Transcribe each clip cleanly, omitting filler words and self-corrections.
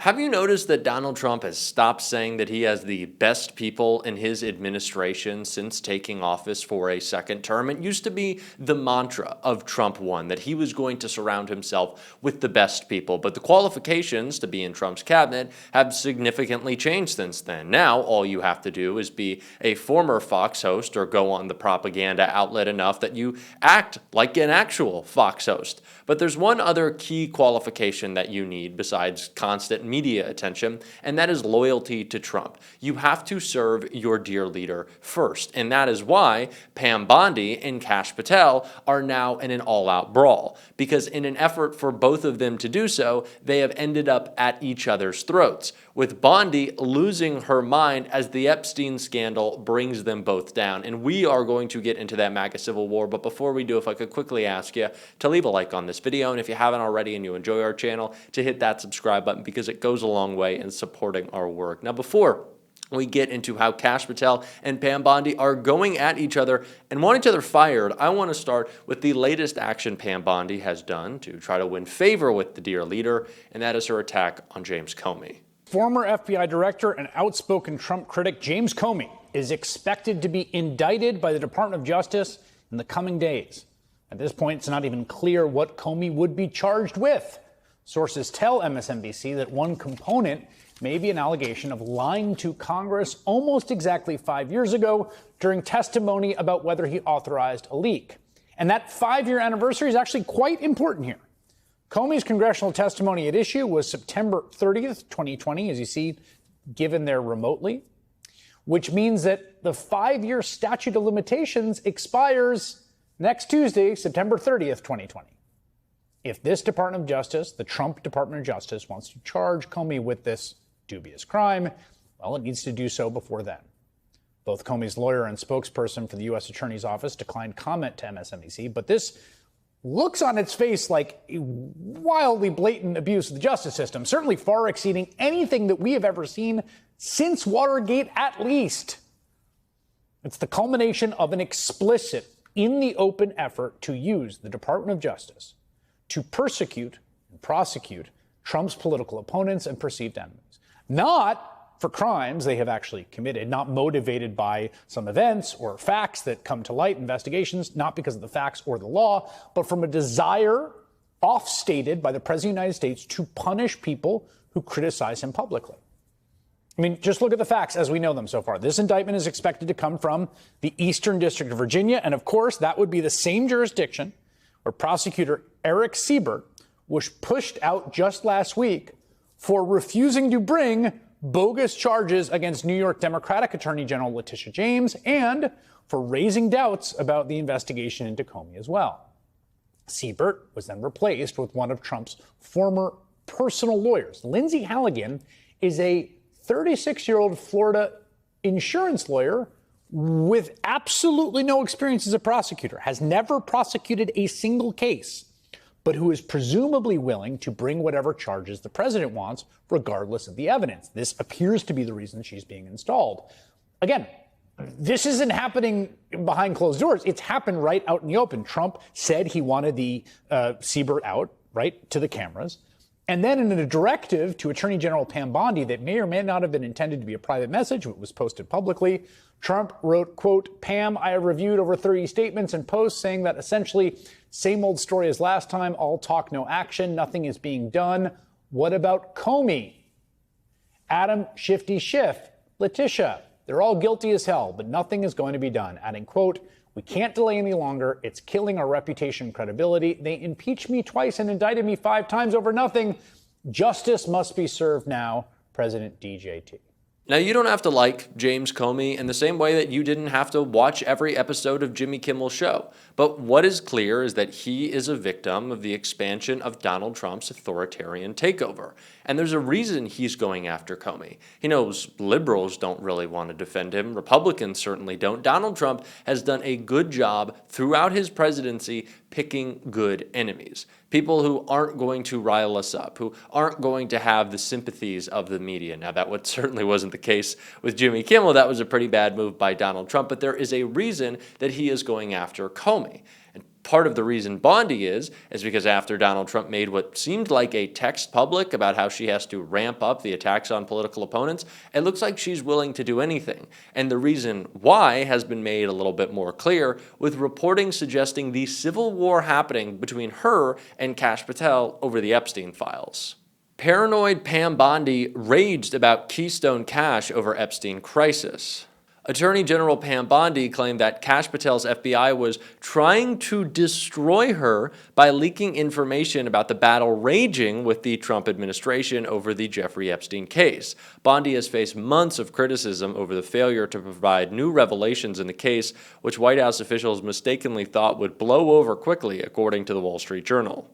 Have you noticed that Donald Trump has stopped saying that he has the best people in his administration since taking office for a second term? It used to be the mantra of Trump 1 that he was going to surround himself with the best people, but the qualifications to be in Trump's cabinet have significantly changed since then. Now, all you have to do is be a former Fox host or go on the propaganda outlet enough that you act like an actual Fox host. But there's one other key qualification that you need besides constant media attention, and that is loyalty to Trump. You have to serve your dear leader first, and that is why Pam Bondi and Kash Patel are now in an all-out brawl, because in an effort for both of them to do so, they have ended up at each other's throats, with Bondi losing her mind as the Epstein scandal brings them both down. And we are going to get into that MAGA civil war, but before we do, if I could quickly ask you to leave a like on this video, and if you haven't already and you enjoy our channel, to hit that subscribe button because it goes a long way in supporting our work. Now, before we get into how Kash Patel and Pam Bondi are going at each other and want each other fired, I want to start with the latest action Pam Bondi has done to try to win favor with the dear leader, and that is her attack on James Comey. Former FBI director and outspoken Trump critic James Comey is expected to be indicted by the Department of Justice in the coming days. At this point, it's not even clear what Comey would be charged with. Sources tell MSNBC that one component may be an allegation of lying to Congress almost exactly 5 years ago during testimony about whether he authorized a leak. And that 5-year anniversary is actually quite important here. Comey's congressional testimony at issue was September 30th, 2020, as you see, given there remotely, which means that the 5-year statute of limitations expires next Tuesday, September 30th, 2020. If this Department of Justice, the Trump Department of Justice, wants to charge Comey with this dubious crime, well, it needs to do so before then. Both Comey's lawyer and spokesperson for the U.S. Attorney's Office declined comment to MSNBC, but this looks on its face like a wildly blatant abuse of the justice system, certainly far exceeding anything that we have ever seen since Watergate, at least. It's the culmination of an explicit, in the open effort to use the Department of Justice to persecute and prosecute Trump's political opponents and perceived enemies. Not for crimes they have actually committed, not motivated by some events or facts that come to light, investigations, not because of the facts or the law, but from a desire off-stated by the President of the United States to punish people who criticize him publicly. I mean, just look at the facts as we know them so far. This indictment is expected to come from the Eastern District of Virginia, and of course, that would be the same jurisdiction where prosecutor Eric Siebert was pushed out just last week for refusing to bring bogus charges against New York Democratic Attorney General Letitia James and for raising doubts about the investigation into Comey as well. Siebert was then replaced with one of Trump's former personal lawyers. Lindsay Halligan is a 36-year-old Florida insurance lawyer with absolutely no experience as a prosecutor, has never prosecuted a single case, but who is presumably willing to bring whatever charges the president wants, regardless of the evidence. This appears to be the reason she's being installed. Again, this isn't happening behind closed doors. It's happened right out in the open. Trump said he wanted the Siebert out, right, to the cameras. And then in a directive to Attorney General Pam Bondi that may or may not have been intended to be a private message, it was posted publicly, Trump wrote, quote, "Pam, I have reviewed over 30 statements and posts saying that essentially same old story as last time, all talk, no action, nothing is being done. What about Comey? Adam, Shifty Schiff, Letitia, they're all guilty as hell, but nothing is going to be done." Adding, quote, "We can't delay any longer. It's killing our reputation and credibility. They impeached me twice and indicted me 5 times over nothing. Justice must be served now. President DJT." Now, you don't have to like James Comey in the same way that you didn't have to watch every episode of Jimmy Kimmel's show. But what is clear is that he is a victim of the expansion of Donald Trump's authoritarian takeover. And there's a reason he's going after Comey. He knows liberals don't really want to defend him. Republicans certainly don't. Donald Trump has done a good job throughout his presidency picking good enemies. People who aren't going to rile us up, who aren't going to have the sympathies of the media. Now, that certainly wasn't the case with Jimmy Kimmel. That was a pretty bad move by Donald Trump, but there is a reason that he is going after Comey. And Part of the reason Bondi is because after Donald Trump made what seemed like a text public about how she has to ramp up the attacks on political opponents, it looks like she's willing to do anything. And the reason why has been made a little bit more clear, with reporting suggesting the civil war happening between her and Kash Patel over the Epstein Files. Paranoid Pam Bondi raged about Keystone Cash over Epstein crisis. Attorney General Pam Bondi claimed that Kash Patel's FBI was trying to destroy her by leaking information about the battle raging with the Trump administration over the Jeffrey Epstein case. Bondi has faced months of criticism over the failure to provide new revelations in the case, which White House officials mistakenly thought would blow over quickly, according to the Wall Street Journal.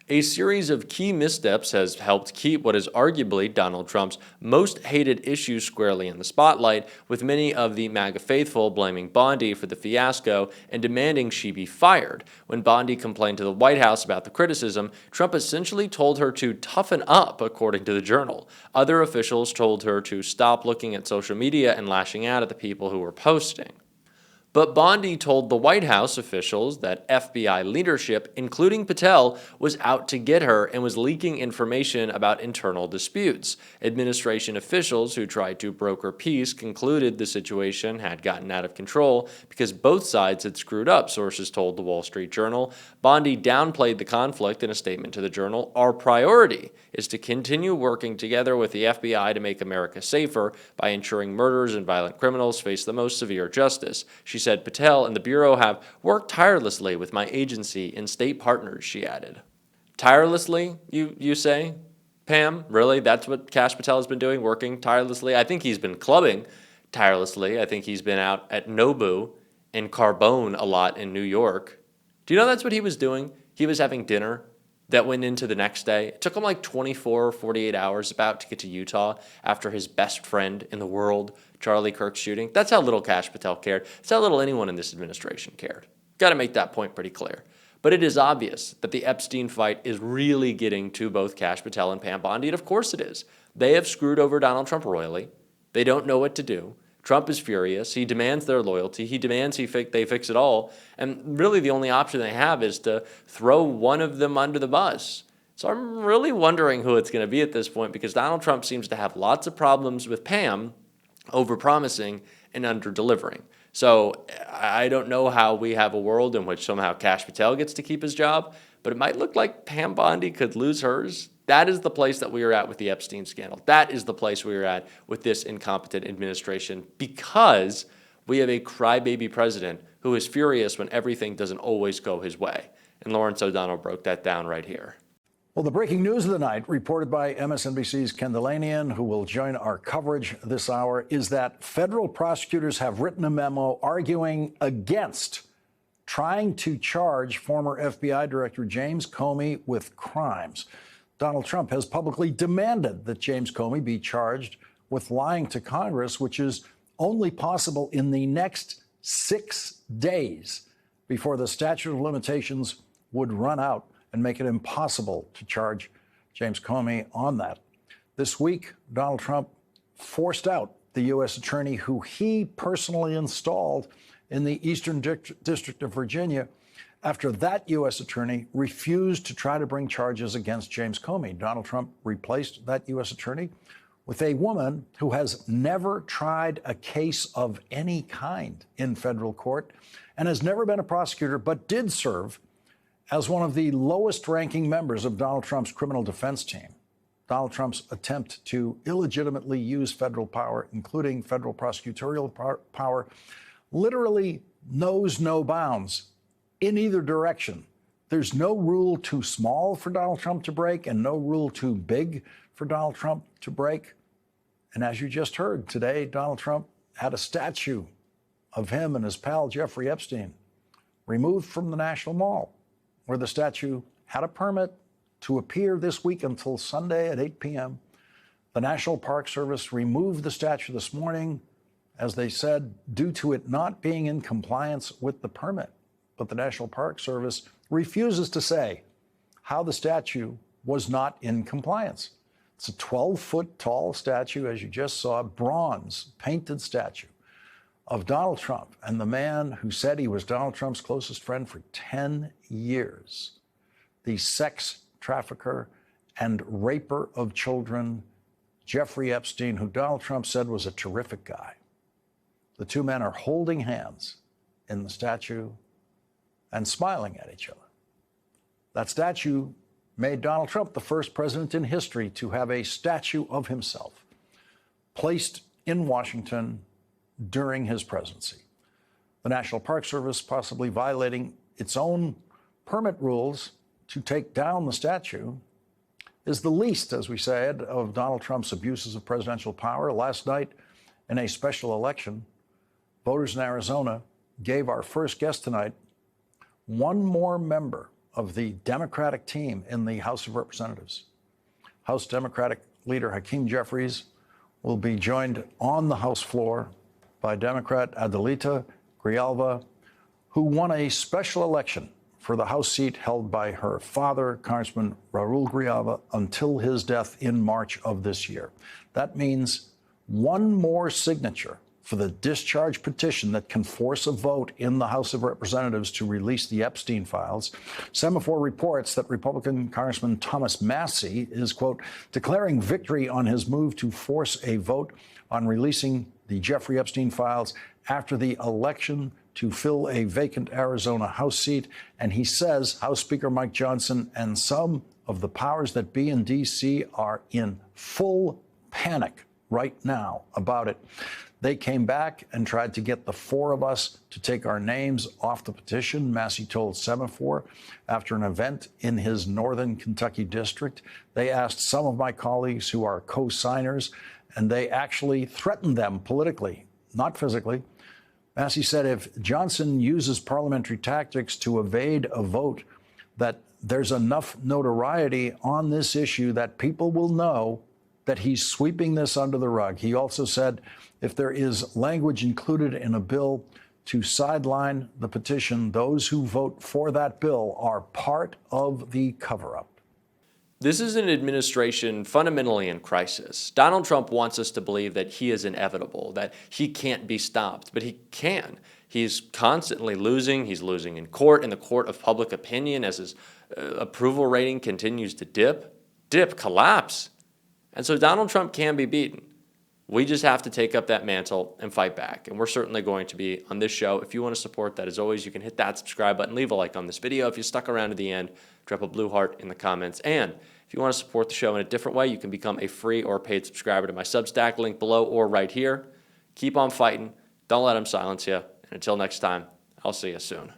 A series of key missteps has helped keep what is arguably Donald Trump's most hated issue squarely in the spotlight, with many of the MAGA faithful blaming Bondi for the fiasco and demanding she be fired. When Bondi complained to the White House about the criticism, Trump essentially told her to toughen up, according to the Journal. Other officials told her to stop looking at social media and lashing out at the people who were posting. But Bondi told the White House officials that FBI leadership, including Patel, was out to get her and was leaking information about internal disputes. Administration officials who tried to broker peace concluded the situation had gotten out of control because both sides had screwed up, sources told the Wall Street Journal. Bondi downplayed the conflict in a statement to the Journal. Our priority is to continue working together with the FBI to make America safer by ensuring murderers and violent criminals face the most severe justice. She said Patel and the Bureau have worked tirelessly with my agency and state partners, she added. Tirelessly, you say? Pam, really? That's what Kash Patel has been doing, working tirelessly? I think he's been clubbing tirelessly. I think he's been out at Nobu and Carbone a lot in New York. Do you know that's what he was doing? He was having dinner that went into the next day. It took him like 24 or 48 hours about to get to Utah after his best friend in the world, Charlie Kirk's shooting. That's how little Kash Patel cared. That's how little anyone in this administration cared. Got to make that point pretty clear. But it is obvious that the Epstein fight is really getting to both Kash Patel and Pam Bondi, and of course it is. They have screwed over Donald Trump royally. They don't know what to do. Trump is furious. He demands their loyalty. He demands they fix it all. And really the only option they have is to throw one of them under the bus. So I'm really wondering who it's going to be at this point, because Donald Trump seems to have lots of problems with Pam overpromising and under-delivering. So I don't know how we have a world in which somehow Kash Patel gets to keep his job, but it might look like Pam Bondi could lose hers. That is the place that we are at with the Epstein scandal. That is the place we are at with this incompetent administration, because we have a crybaby president who is furious when everything doesn't always go his way. And Lawrence O'Donnell broke that down right here. Well, the breaking news of the night, reported by MSNBC's Ken Delanian, who will join our coverage this hour, is that federal prosecutors have written a memo arguing against trying to charge former FBI Director James Comey with crimes. Donald Trump has publicly demanded that James Comey be charged with lying to Congress, which is only possible in the next 6 days before the statute of limitations would run out and make it impossible to charge James Comey on that. This week, Donald Trump forced out the U.S. attorney who he personally installed in the Eastern District of Virginia after that U.S. attorney refused to try to bring charges against James Comey. Donald Trump replaced that U.S. attorney with a woman who has never tried a case of any kind in federal court and has never been a prosecutor, but did serve as one of the lowest-ranking members of Donald Trump's criminal defense team. Donald Trump's attempt to illegitimately use federal power, including federal prosecutorial power, literally knows no bounds in either direction. There's no rule too small for Donald Trump to break and no rule too big for Donald Trump to break. And as you just heard today, Donald Trump had a statue of him and his pal Jeffrey Epstein removed from the National Mall, where the statue had a permit to appear this week until Sunday at 8 p.m. The National Park Service removed the statue this morning, as they said, due to it not being in compliance with the permit. But the National Park Service refuses to say how the statue was not in compliance. It's a 12-foot tall statue, as you just saw, bronze painted statue of Donald Trump and the man who said he was Donald Trump's closest friend for 10 years, the sex trafficker and raper of children, Jeffrey Epstein, who Donald Trump said was a terrific guy. The two men are holding hands in the statue and smiling at each other. That statue made Donald Trump the first president in history to have a statue of himself placed in Washington during his presidency. The National Park Service possibly violating its own permit rules to take down the statue is the least, as we said, of Donald Trump's abuses of presidential power. Last night, in a special election, voters in Arizona gave our first guest tonight one more member of the Democratic team in the House of Representatives. House Democratic leader Hakeem Jeffries will be joined on the House floor by Democrat Adelita Grijalva, who won a special election for the House seat held by her father, Congressman Raul Grijalva, until his death in March of this year. That means one more signature for the discharge petition that can force a vote in the House of Representatives to release the Epstein files. Semaphore reports that Republican Congressman Thomas Massie is, quote, declaring victory on his move to force a vote on releasing the Jeffrey Epstein files after the election to fill a vacant Arizona House seat. And he says House Speaker Mike Johnson and some of the powers that be in D.C. are in full panic right now about it. They came back and tried to get the four of us to take our names off the petition, Massie told Semaphore after an event in his northern Kentucky district. They asked some of my colleagues who are co-signers, and they actually threatened them politically, not physically. Massie said if Johnson uses parliamentary tactics to evade a vote, that there's enough notoriety on this issue that people will know that he's sweeping this under the rug. He also said if there is language included in a bill to sideline the petition, those who vote for that bill are part of the cover-up. This is an administration fundamentally in crisis. Donald Trump wants us to believe that he is inevitable, that he can't be stopped, but he can. He's constantly losing. He's losing in the court of public opinion as his approval rating continues to collapse. And so Donald Trump can be beaten. We just have to take up that mantle and fight back. And we're certainly going to be on this show. If you want to support that, as always, you can hit that subscribe button, leave a like on this video. If you stuck around to the end, drop a blue heart in the comments. And if you want to support the show in a different way, you can become a free or paid subscriber to my Substack, link below or right here. Keep on fighting. Don't let them silence you. And until next time, I'll see you soon.